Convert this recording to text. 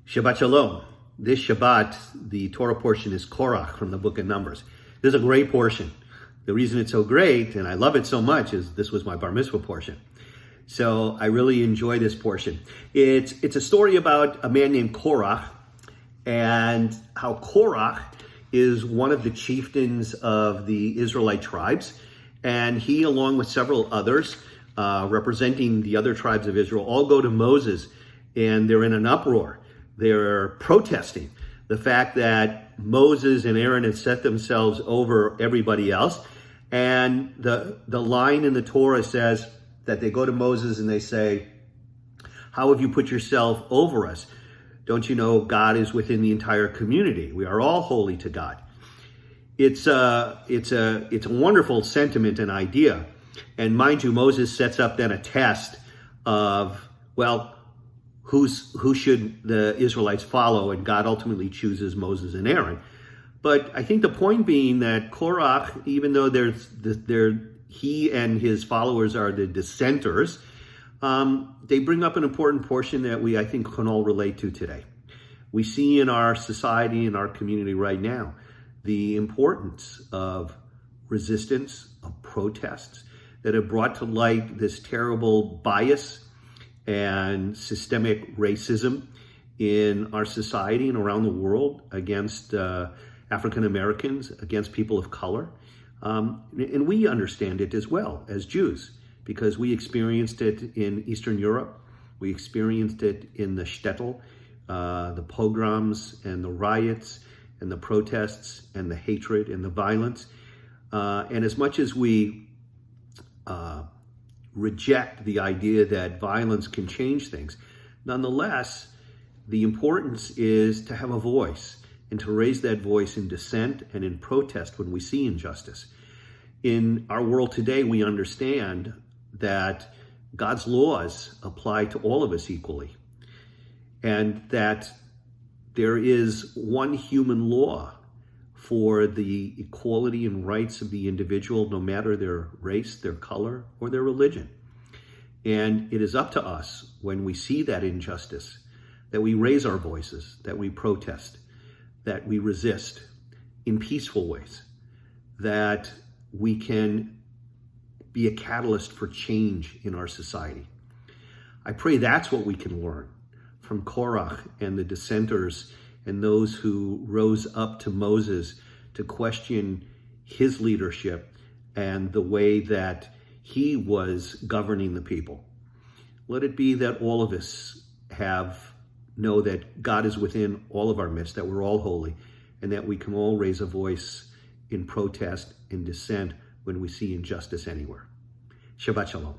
Shabbat Shalom. This Shabbat, the Torah portion is Korach from the book of Numbers. This is a great portion. The reason it's so great, and I love it so much, is this was my bar mitzvah portion. So I really enjoy this portion. It's a story about a man named Korach, and how Korach is one of the chieftains of the Israelite tribes, and he, along with several others, representing the other tribes of Israel, all go to Moses, and they're in an uproar. They're protesting the fact that Moses and Aaron had set themselves over everybody else. And the line in the Torah says that they go to Moses and they say, "How have you put yourself over us? Don't you know God is within the entire community? We are all holy to God." It's a wonderful sentiment and idea. And mind you, Moses sets up then a test of, well, who should the Israelites follow? And God ultimately chooses Moses and Aaron. But I think the point being that Korach, even though he and his followers are the dissenters, they bring up an important portion that we, I think, can all relate to today. We see in our society, in our community right now, the importance of resistance, of protests that have brought to light this terrible bias and systemic racism in our society and around the world against African Americans, against people of color. And we understand it as well as Jews, because we experienced it in Eastern Europe. We experienced it in the shtetl, the pogroms and the riots and the protests and the hatred and the violence. And as much as we reject the idea that violence can change things, nonetheless, the importance is to have a voice and to raise that voice in dissent and in protest when we see injustice. In our world today, we understand that God's laws apply to all of us equally, and that there is one human law for the equality and rights of the individual, no matter their race, their color, or their religion. And it is up to us, when we see that injustice, that we raise our voices, that we protest, that we resist in peaceful ways, that we can be a catalyst for change in our society. I pray that's what we can learn from Korach and the dissenters and those who rose up to Moses to question his leadership and the way that he was governing the people. Let it be that all of us know that God is within all of our midst, that we're all holy, and that we can all raise a voice in protest and dissent when we see injustice anywhere. Shabbat Shalom.